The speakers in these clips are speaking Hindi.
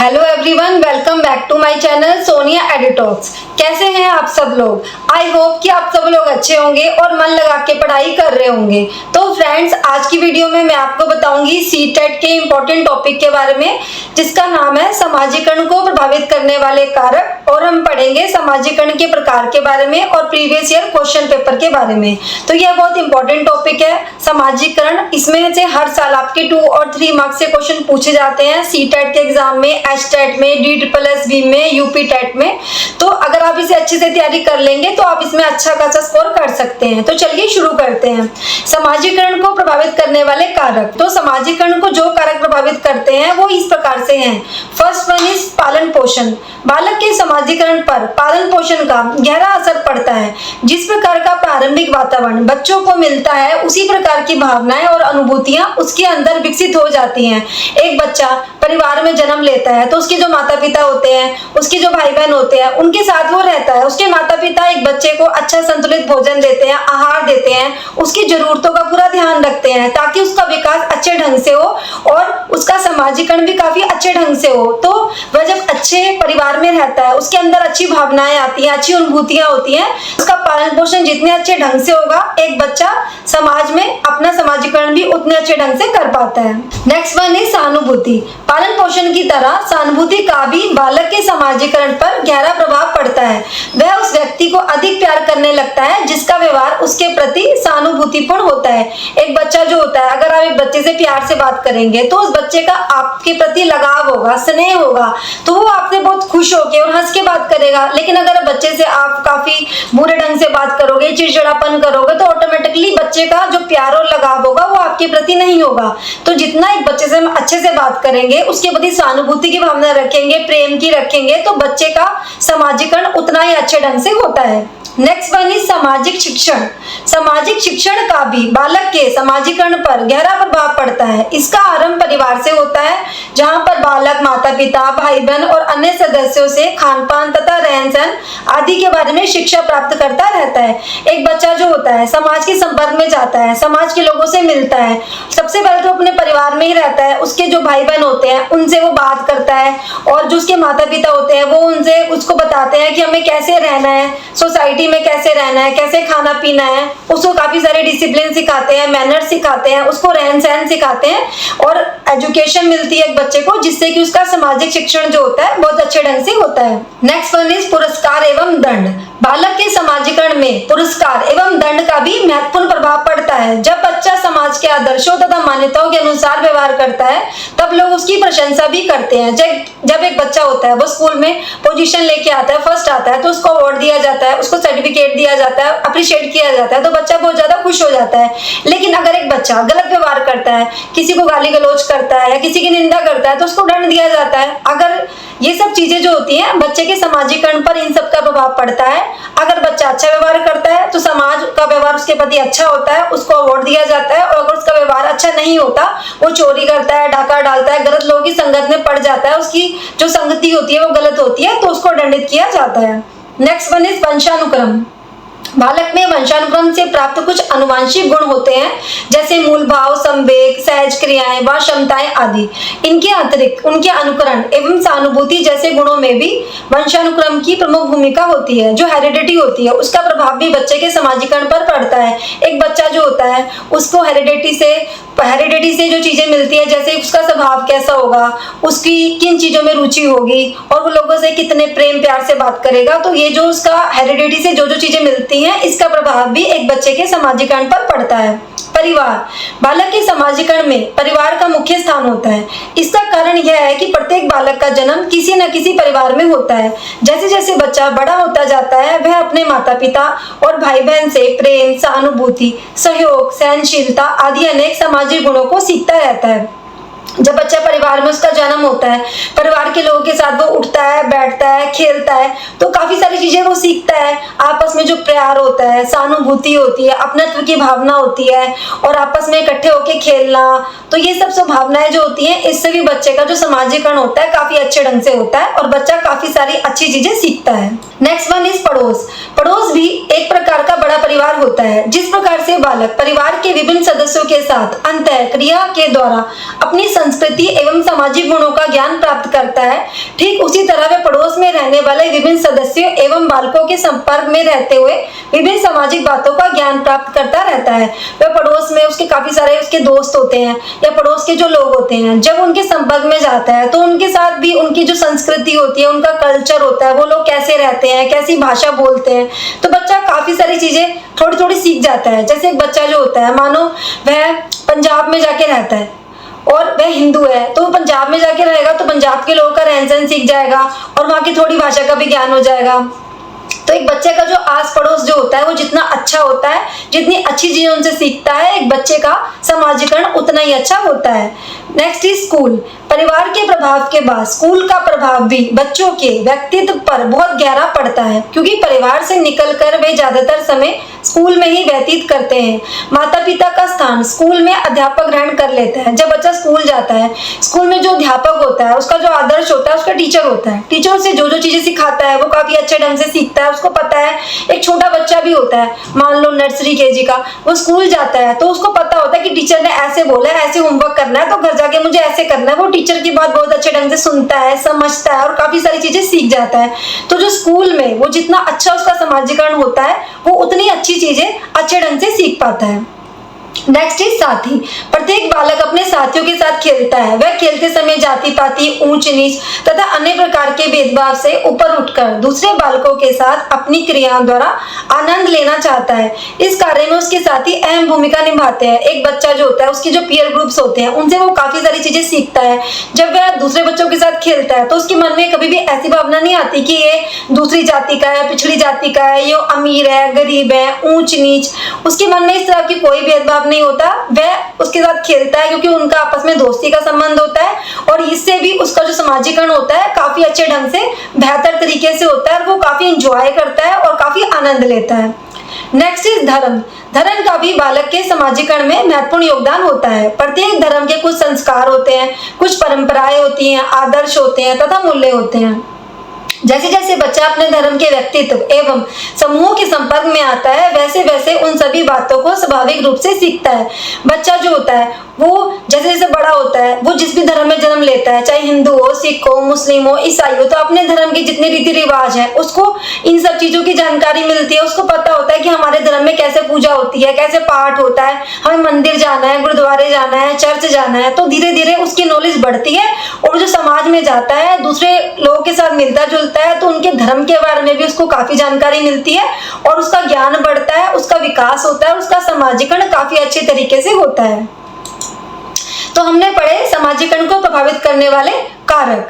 Hello everyone, welcome back to my channel Sonia एडिटॉक्स। कैसे हैं आप सब लोग? आई होप कि आप सब लोग अच्छे होंगे और मन लगा के पढ़ाई कर रहे होंगे। तो फ्रेंड्स, आज की वीडियो में मैं आपको बताऊंगी सीटेट के इम्पोर्टेंट टॉपिक के बारे में, जिसका नाम है समाजीकरण को प्रभावित करने वाले कारक। और हम पढ़ेंगे समाजीकरण के प्रकार के बारे में और प्रीवियस ईयर क्वेश्चन पेपर के बारे में। तो यह बहुत इंपॉर्टेंट टॉपिक है समाजीकरण। इसमें से हर साल आपके 2 और 3 मार्क्स से क्वेश्चन पूछे जाते हैं सीटेट के एग्जाम में, एचटेट में, DSSB में, यूपी टेट में। तो अगर आप इसे अच्छे से तैयारी कर लेंगे तो आप इसमें अच्छा खासा स्कोर कर सकते हैं। तो चलिए शुरू करते हैं। समाजीकरण को प्रभावित करने वाले कारक। तो समाजीकरण को जो कारक प्रभावित करते हैं वो इस प्रकार से हैं। फर्स्ट वन इज पालन पोषण। बालक के समाजीकरण पर पालन पोषण का गहरा असर पड़ता है। जिस प्रकार का प्रारंभिक वातावरण बच्चों को मिलता है, उसी प्रकार की भावनाएं और अनुभूतियां उसके अंदर विकसित हो जाती हैं। एक बच्चा परिवार में जन्म लेता है तो उसके जो माता पिता होते हैं, उसके जो भाई बहन होते हैं, उनके साथ वो रहता है। उसके माता पिता एक बच्चे को अच्छा संतुलित भोजन देते हैं, आहार देते हैं, उसकी जरूरतों का पूरा ध्यान रखते हैं ताकि उसका विकास अच्छे ढंग से हो और उसका समाजीकरण भी काफी अच्छे ढंग से हो। तो वह जब अच्छे परिवार में रहता है, उसके अंदर अच्छी भावनाएं आती हैं, अच्छी अनुभूतियां होती हैं। उसका पालन पोषण जितने अच्छे ढंग से होगा, एक बच्चा समाज में अपना समाजीकरण भी उतने अच्छे ढंग से कर पाता है। नेक्स्ट वन इज सहानुभूति। पालन पोषण की तरह सहानुभूति का भी बालक के समाजीकरण पर गहरा प्रभाव पड़ता है। वह उस व्यक्ति को अधिक प्यार करने लगता है जिसका व्यवहार उसके प्रति सहानुभूतिपूर्ण होता है। एक बच्चा जो होता है, अगर आप एक बच्चे से प्यार से बात करेंगे तो उस बच्चे का आपके प्रति लगाव होगा, स्नेह होगा, तो वो आपसे बहुत खुश होकर और हंस के बात करेगा। लेकिन अगर बच्चे से आप काफी बुरे ढंग से बात करोगे, चिड़चिड़ापन करोगे, तो ऑटोमेटिकली बच्चे का जो प्यार और लगाव होगा वो आपके प्रति नहीं होगा। तो जितना एक बच्चे से हम अच्छे से बात करेंगे, उसके प्रति सहानुभूति की भावना रखेंगे, प्रेम की रखेंगे, तो बच्चे का समाजीकरण उतना ही अच्छे ढंग से होता है। नेक्स्ट वन इज सामाजिक शिक्षण। सामाजिक शिक्षण का भी बालक के समाजीकरण पर गहरा प्रभाव पड़ता है। इसका आरंभ परिवार से होता है, जहां पर बालक माता पिता, भाई बहन और अन्य सदस्यों से खान पान तथा रहन सहन आदि के बारे में शिक्षा प्राप्त करता रहता है। एक बच्चा जो होता है समाज के संपर्क में जाता है, समाज के लोगों से मिलता है। सबसे पहले तो अपने परिवार में ही रहता है, उसके जो भाई बहन होते हैं उनसे वो बात करता है, और जो उसके माता पिता होते हैं वो उनसे उसको बताते हैं कि हमें कैसे रहना है, सोसाइटी में कैसे रहना है, कैसे खाना पीना है। उसको काफी सारे डिसिप्लिन सिखाते हैं, मैनर्स सिखाते हैं, उसको रहन सहन सिखाते हैं और एजुकेशन मिलती है एक बच्चे को, जिससे कि उसका सामाजिक शिक्षण जो होता है बहुत अच्छे ढंग से होता है। नेक्स्ट वन इज पुरस्कार एवं दंड। बालक के समाजीकरण में पुरस्कार एवं दंड का भी महत्वपूर्ण प्रभाव पड़ता है। जब बच्चा समाज के आदर्शों तथा मान्यताओं के अनुसार व्यवहार करता है, तब लोग उसकी प्रशंसा भी करते हैं। जब एक बच्चा होता है वो स्कूल में पोजीशन लेके आता है, फर्स्ट आता है, तो उसको अवार्ड दिया जाता है, उसको सर्टिफिकेट दिया जाता है, अप्रिशिएट किया जाता है, तो बच्चा बहुत ज्यादा खुश हो जाता है। लेकिन अगर एक बच्चा गलत व्यवहार करता है, किसी को गाली गलौज करता है या किसी की निंदा करता है, तो उसको दंड दिया जाता है। अगर ये सब चीजें जो होती हैं, बच्चे के समाजीकरण पर इन सब का प्रभाव पड़ता है। अगर बच्चा अच्छा व्यवहार करता है तो समाज का व्यवहार उसके प्रति अच्छा होता है, उसको अवार्ड दिया जाता है। और अगर उसका व्यवहार अच्छा नहीं होता, वो चोरी करता है, डाका डालता है, गलत लोगों की संगत में पड़ जाता है, उसकी जो संगति होती है वो गलत होती है, तो उसको दंडित किया जाता है। नेक्स्ट वन इज वंशानुक्रम। बालक में वंशानुक्रम से प्राप्त कुछ अनुवांशिक गुण होते हैं, जैसे मूल भाव, संवेग, सहज क्रियाएं व क्षमताएं आदि। इनके अतिरिक्त उनके अनुकरण एवं सहानुभूति जैसे गुणों में भी वंशानुक्रम की प्रमुख भूमिका होती है। जो हेरिडिटी होती है, उसका प्रभाव भी बच्चे के समाजीकरण पर पड़ता है। एक बच्चा जो होता है उसको हेरिडिटी से जो चीजें मिलती है, जैसे उसका स्वभाव कैसा होगा, उसकी किन चीजों में रुचि होगी और वो लोगों से कितने प्रेम प्यार से बात करेगा, तो ये जो उसका हेरिडिटी से जो जो चीजें मिलती हैं, इसका प्रभाव भी एक बच्चे के समाजीकरण पर पड़ता है। परिवार। बालक के समाजीकरण में परिवार का मुख्य स्थान होता है। इसका कारण यह है कि प्रत्येक बालक का जन्म किसी न किसी परिवार में होता है। जैसे जैसे बच्चा बड़ा होता जाता है, वह अपने माता पिता और भाई बहन से प्रेम, सहानुभूति, सहयोग, सहनशीलता आदि अनेक सामाजिक गुणों को सीखता रहता है। जब बच्चा परिवार में उसका जन्म होता है, परिवार के लोगों के साथ वो उठता है, बैठता है, खेलता है, तो काफी सारी चीजें वो सीखता है। आपस में जो प्यार होता है, सहानुभूति होती है, अपनत्व की भावना होती है और आपस में इकट्ठे होके खेलना, तो ये सब भावनाएं जो होती हैं, इससे भी बच्चे का जो समाजीकरण होता है काफी अच्छे ढंग से होता है और बच्चा काफी सारी अच्छी चीजें सीखता है। नेक्स्ट वन इज पड़ोस। पड़ोस भी एक प्रकार का बड़ा परिवार होता है। जिस प्रकार से बालक परिवार के विभिन्न सदस्यों के साथ अंतःक्रिया के द्वारा अपनी संस्कृति एवं सामाजिक गुणों का ज्ञान प्राप्त करता है, ठीक उसी तरह वह पड़ोस में रहने वाले विभिन्न सदस्यों एवं बालकों के संपर्क में रहते हुए विभिन्न सामाजिक बातों का ज्ञान प्राप्त करता रहता है। वह पड़ोस में उसके काफी सारे उसके दोस्त होते हैं या पड़ोस के जो लोग होते हैं, जब उनके संपर्क में जाता है तो उनके साथ भी उनकी जो संस्कृति होती है, उनका कल्चर होता है, वो लोग कैसे रहते हैं, कैसी भाषा बोलते हैं, तो बच्चा काफी सारी चीजें थोड़ी थोड़ी सीख जाता है। जैसे एक बच्चा जो होता है, मानो वह पंजाब में जाके रहता है और वह हिंदू है, तो वो पंजाब में जाके रहेगा तो पंजाब के लोगों का रहन सहन सीख जाएगा और वहाँ की थोड़ी भाषा का भी ज्ञान हो जाएगा। तो एक बच्चे का जो आस पड़ोस जो होता है वो जितना अच्छा होता है, जितनी अच्छी चीजें उनसे सीखता है, एक बच्चे का समाजीकरण उतना ही अच्छा होता है। Next is school. परिवार के प्रभाव के बाद स्कूल का प्रभाव भी बच्चों के व्यक्तित्व पर बहुत गहरा पड़ता है, क्योंकि परिवार से निकलकर वे ज्यादातर समय स्कूल में ही व्यतीत करते हैं। माता पिता का स्थान स्कूल में अध्यापक ग्रहण कर लेता है। जब बच्चा स्कूल जाता है, स्कूल में जो अध्यापक होता है, उसका जो आदर्श होता है, उसका टीचर होता है। टीचर उसे जो जो चीजें सिखाता है वो काफी अच्छे ढंग से सीखता है, उसको पता है। एक छोटा बच्चा भी होता है, मान लो नर्सरी केजी का, वो स्कूल जाता है तो उसको पता होता है कि टीचर ने ऐसे बोला है, ऐसे होमवर्क करना है, तो घर जाके मुझे ऐसे करना है। वो टीचर की बात बहुत अच्छे ढंग से सुनता है, समझता है और काफी सारी चीजें सीख जाता है। तो जो स्कूल में वो जितना अच्छा उसका समाजीकरण होता है, वो उतनी अच्छी चीजें अच्छे ढंग से सीख पाता है। नेक्स्ट इज साथी। प्रत्येक बालक अपने साथियों के साथ खेलता है। वह खेलते समय जाति पाति, ऊंच नीच तथा अन्य प्रकार के भेदभाव से ऊपर उठकर दूसरे बालकों के साथ अपनी क्रियाओं द्वारा आनंद लेना चाहता है। इस कार्य में उसके साथी अहम भूमिका निभाते हैं। एक बच्चा जो होता है, उसके जो पीयर ग्रुप्स होते हैं, उनसे वो काफी सारी चीजें सीखता है। जब वह दूसरे बच्चों के साथ खेलता है तो उसके मन में कभी भी ऐसी भावना नहीं आती कि ये दूसरी जाति का है, पिछड़ी जाति का है, ये अमीर है, गरीब है, ऊंच नीच। उसके मन में इस तरह की कोई भेदभाव नहीं होता। वह उसके साथ खेलता है क्योंकि उनका आपस में दोस्ती का संबंध होता है और इससे भी उसका जो समाजीकरण होता है काफी अच्छे ढंग से, बेहतर तरीके से होता है और वो काफी एंजॉय करता है और काफी आनंद लेता है। नेक्स्ट इज धर्म। धर्म का भी बालक के समाजीकरण में महत्वपूर्ण योगदान होता है। प्रत्येक धर्म के कुछ संस्कार होते हैं, कुछ परंपराएं होती हैं, आदर्श होते हैं तथा मूल्य होते हैं। जैसे जैसे बच्चा अपने धर्म के व्यक्तित्व एवं समूह के संपर्क में आता है, वैसे वैसे उन सभी बातों को स्वाभाविक रूप से सीखता है। बच्चा जो होता है वो जैसे जैसे बड़ा होता है, वो जिस भी धर्म में जन्म लेता है, चाहे हिंदू हो, सिख हो, मुस्लिम हो, ईसाई हो, तो अपने धर्म के जितने रीति रिवाज है उसको इन सब चीजों की जानकारी मिलती है। उसको पता होता है कि हमारे धर्म में कैसे पूजा होती है, कैसे पाठ होता है, हमें मंदिर जाना है, गुरुद्वारे जाना है, चर्च जाना है। तो धीरे धीरे उसकी नॉलेज बढ़ती है और जो समाज में जाता है, दूसरे लोगों के साथ मिलता जुलता है, तो उनके धर्म के बारे में भी उसको काफी जानकारी मिलती है और उसका ज्ञान बढ़ता है, उसका विकास होता है, उसका समाजीकरण काफी अच्छे तरीके से होता है। तो हमने पढ़े समाजीकरण को प्रभावित करने वाले कारक।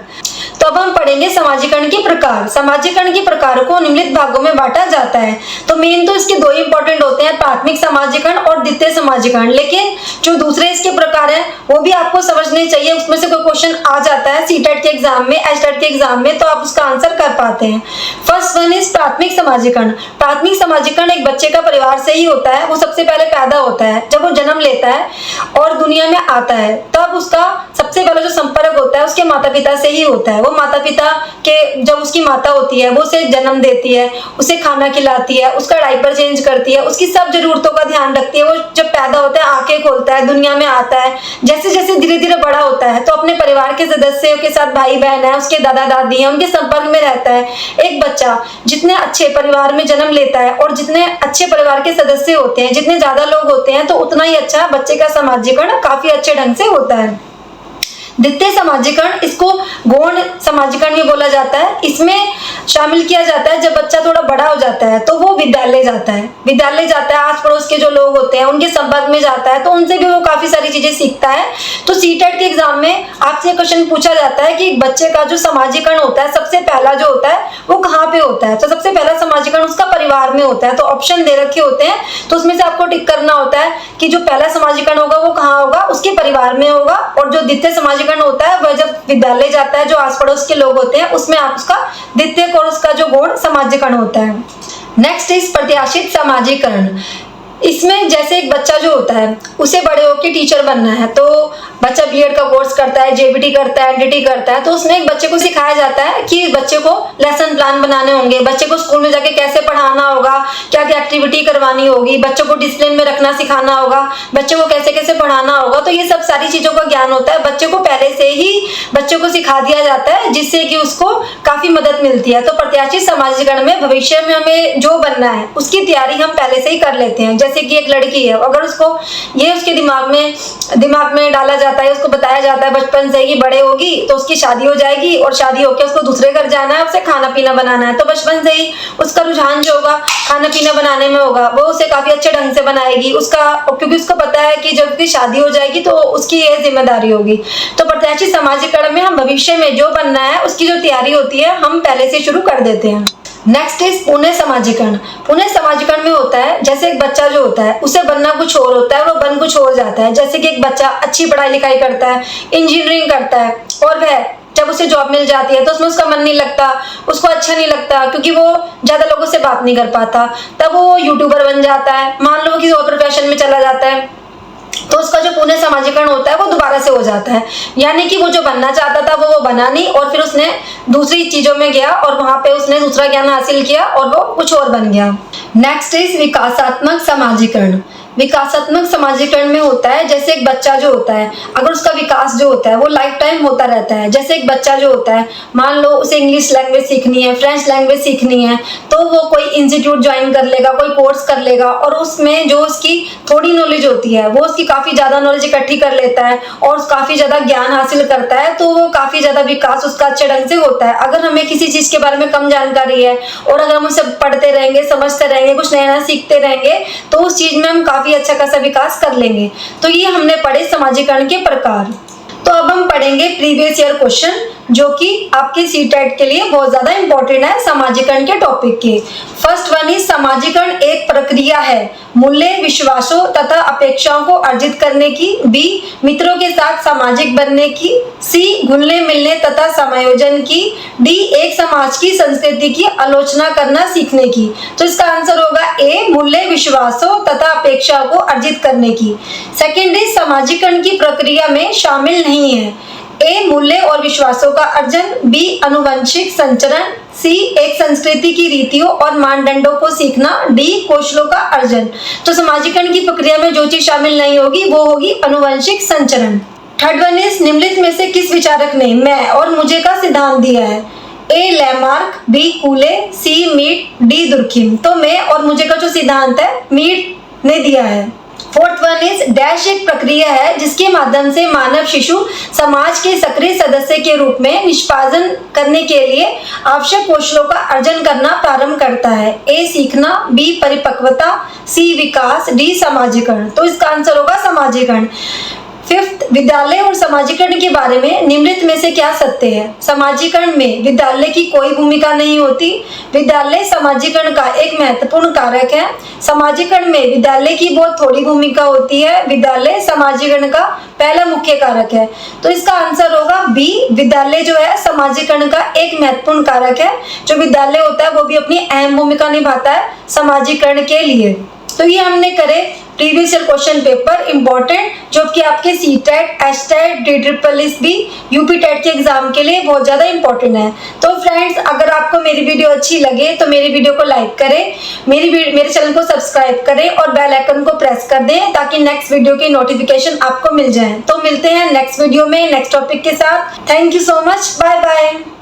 तो अब हम पढ़ेंगे समाजीकरण के प्रकार। समाजीकरण के प्रकारों को निम्नलिखित भागों में बांटा जाता है। तो मेन तो इसके दो ही इंपॉर्टेंट होते हैं, प्राथमिक समाजीकरण और द्वितीय समाजीकरण। लेकिन जो दूसरे इसके प्रकार हैं वो भी आपको समझने चाहिए। उसमें से कोई क्वेश्चन आ जाता है सीटेट के एग्जाम में, एचटेट के एग्जाम में, तो आप उसका आंसर कर पाते हैं। फर्स्ट वन इज प्राथमिक समाजीकरण। प्राथमिक समाजीकरण एक बच्चे का परिवार से ही होता है। वो सबसे पहले पैदा होता है, जब वो जन्म लेता है और दुनिया में आता है, तब उसका सबसे पहला जो संपर्क होता है उसके माता पिता से ही होता है। वो माता पिता के, जब उसकी माता होती है वो उसे जन्म देती है, उसे खाना खिलाती है, उसका डायपर चेंज करती है, उसकी सब जरूरतों का ध्यान रखती है। वो जब पैदा होता है, आंखें खोलता है, दुनिया में आता है, जैसे जैसे धीरे धीरे बड़ा होता है तो अपने परिवार के सदस्यों के साथ, भाई बहन है, उसके दादा दादी है, उनके संपर्क में रहता है। एक बच्चा जितने अच्छे परिवार में जन्म लेता है और जितने अच्छे परिवार के सदस्य होते हैं, जितने ज्यादा लोग होते हैं, तो उतना ही अच्छा बच्चे का समाजीकरण काफी अच्छे ढंग से होता है। द्वितीय समाजीकरण, इसको गौण समाजीकरण भी बोला जाता है। इसमें शामिल किया जाता है जब बच्चा थोड़ा बड़ा हो जाता है तो वो विद्यालय जाता है। विद्यालय जाता है, आस पड़ोस के जो लोग होते हैं उनके संपर्क में जाता है, तो उनसे भी वो काफी सारी चीजें सीखता है। तो सीटेट के एग्जाम में आपसे क्वेश्चन पूछा जाता है कि बच्चे का जो समाजीकरण होता है, सबसे पहला जो होता है वो कहाँ पे होता है। तो सबसे पहला समाजीकरण उसका परिवार में होता है। तो ऑप्शन दे रखे होते हैं, तो उसमें से आपको टिक करना होता है कि जो पहला समाजीकरण होगा वो कहाँ होगा, उसके परिवार में होगा। और जो द्वितीय समाजीकरण होता है वह जब विद्यालय जाता है, जो आस पड़ोस के लोग होते हैं, उसमें आप उसका द्वितीय और उसका जो गौण समाजीकरण होता है। नेक्स्ट इज प्रत्याशित समाजीकरण। इसमें जैसे एक बच्चा जो होता है उसे बड़े होकर टीचर बनना है, तो बच्चा बीएड का कोर्स करता है, जेबीटी करता है, एनडीटी करता है, तो उसमें एक बच्चे को सिखाया जाता है कि बच्चे को लेसन प्लान बनाने होंगे, बच्चे को स्कूल में जाके कैसे पढ़ाना होगा, क्या क्या एक्टिविटी करवानी होगी, बच्चों को डिसिप्लिन में रखना सिखाना होगा, बच्चों को कैसे कैसे पढ़ाना होगा। तो ये सब सारी चीजों का ज्ञान होता है, बच्चे को पहले से ही बच्चों को सिखा दिया जाता है, जिससे कि उसको काफी मदद मिलती है। तो प्रत्याशी समाजीकरण में भविष्य में हमें जो बनना है उसकी तैयारी हम पहले से ही कर लेते हैं। जैसे कि एक लड़की है, अगर उसको ये उसके दिमाग में डाला जाता है, उसको बताया जाता है बचपन से ही बड़े होगी तो उसकी शादी हो जाएगी और शादी होकर उसको दूसरे घर जाना है, उसे खाना पीना बनाना है, तो बचपन से ही उसका रुझान जो होगा खाना पीना बनाने में होगा, वो उसे काफी अच्छे ढंग से बनाएगी क्योंकि उसको पता है कि जब उसकी शादी हो जाएगी तो उसकी ये जिम्मेदारी होगी। तो प्रत्याशी समाजीकरण में हम भविष्य में जो बनना है उसकी जो तैयारी होती है हम पहले से शुरू कर देते हैं। नेक्स्ट इज पुनः समाजीकरण। पुनः समाजीकरण में होता है जैसे एक बच्चा जो होता है उसे बनना कुछ और होता है, वो बन कुछ और जाता है। जैसे कि एक बच्चा अच्छी पढ़ाई लिखाई करता है, इंजीनियरिंग करता है, और वह जब उसे जॉब मिल जाती है तो उसमें उसका मन नहीं लगता, उसको अच्छा नहीं लगता, क्योंकि वो ज्यादा लोगों से बात नहीं कर पाता, तब वो यूट्यूबर बन जाता है, मान लो किसी और प्रोफेशन में चला जाता है, तो उसका जो पुनः समाजीकरण होता है वो दोबारा से हो जाता है। यानी कि वो जो बनना चाहता था वो बना नहीं, और फिर उसने दूसरी चीजों में गया और वहां पे उसने दूसरा ज्ञान हासिल किया और वो कुछ और बन गया। नेक्स्ट इज विकासात्मक समाजीकरण। विकासात्मक समाजीकरण में होता है जैसे एक बच्चा जो होता है, अगर उसका विकास जो होता है वो लाइफ टाइम होता रहता है। जैसे एक बच्चा जो होता है, मान लो उसे इंग्लिश लैंग्वेज सीखनी है, फ्रेंच लैंग्वेज सीखनी है, तो वो कोई इंस्टीट्यूट ज्वाइन कर लेगा, कोई कोर्स कर लेगा, और उसमें जो उसकी थोड़ी नॉलेज होती है वो उसकी काफी ज्यादा नॉलेज इकट्ठी कर लेता है और काफी ज्यादा ज्ञान हासिल करता है, तो वो काफी ज्यादा विकास उसका अच्छे ढंग से होता है। अगर हमें किसी चीज के बारे में कम जानकारी है और अगर हम उसे पढ़ते रहेंगे, समझते रहेंगे, कुछ नया नया सीखते रहेंगे, तो उस चीज में हम काफी अच्छा खासा विकास कर लेंगे। तो ये हमने पढ़े समाजीकरण के प्रकार। तो अब हम पढ़ेंगे प्रीवियस ईयर क्वेश्चन, जो कि आपके सीटेट के लिए बहुत ज्यादा इंपॉर्टेंट है समाजीकरण के टॉपिक के। फर्स्ट वन इज समाजीकरण एक प्रक्रिया है मूल्य, विश्वासों तथा अपेक्षाओं को अर्जित करने की, बी मित्रों के साथ सामाजिक बनने की, सी घुलने मिलने तथा समायोजन की, डी एक समाज की संस्कृति की आलोचना करना सीखने की। तो इसका आंसर होगा ए मूल्य, विश्वासों तथा अपेक्षाओं को अर्जित करने की। सेकेंड इज समाजीकरण की प्रक्रिया में शामिल नहीं है, ए मूल्य और विश्वासों का अर्जन, बी अनुवंशिक संचरण, सी एक संस्कृति की रीतियों और मानदंडों को सीखना, डी कौशलों का अर्जन। तो समाजीकरण की प्रक्रिया में जो चीज शामिल नहीं होगी वो होगी अनुवंशिक संचरण। थर्ड वन इज निम्नलिखित में से किस विचारक ने मैं और मुझे का सिद्धांत दिया है, ए लैमार्क, बी कूले, सी मीट, डी दुर्खिम। तो मैं और मुझे का जो सिद्धांत है मीट ने दिया है। फोर्थ वन इज डैश एक प्रक्रिया है जिसके माध्यम से मानव शिशु समाज के सक्रिय सदस्य के रूप में निष्पादन करने के लिए आवश्यक कौशलों का अर्जन करना प्रारंभ करता है, ए सीखना, बी परिपक्वता, सी विकास, डी समाजीकरण। तो इसका आंसर होगा समाजीकरण। फिफ्थ, विद्यालय और समाजीकरण के बारे में निम्नलिखित में से क्या सत्य है। समाजीकरण में विद्यालय की कोई भूमिका नहीं होती, विद्यालय समाजीकरण का एक महत्वपूर्ण कारक है। समाजीकरण में विद्यालय की बहुत थोड़ी भूमिका होती है, विद्यालय समाजीकरण का पहला मुख्य कारक है। तो इसका आंसर होगा बी, विद्यालय जो है समाजीकरण का एक महत्वपूर्ण कारक है। जो विद्यालय होता है वो भी अपनी अहम भूमिका निभाता है समाजीकरण के लिए। तो ये हमने करे previous year question paper important, जो कि आपके सीटेट, एचटेट, DSSB, यूपीटेट के एग्जाम के लिए बहुत ज्यादा इंपॉर्टेंट है। तो फ्रेंड्स, अगर आपको मेरी वीडियो अच्छी लगे तो मेरी वीडियो को लाइक करें, मेरे चैनल को सब्सक्राइब करें और बेल आइकन को प्रेस कर दें ताकि नेक्स्ट वीडियो की नोटिफिकेशन आपको मिल जाए। तो मिलते हैं नेक्स्ट वीडियो में नेक्स्ट टॉपिक के साथ। Thank you so much, bye bye.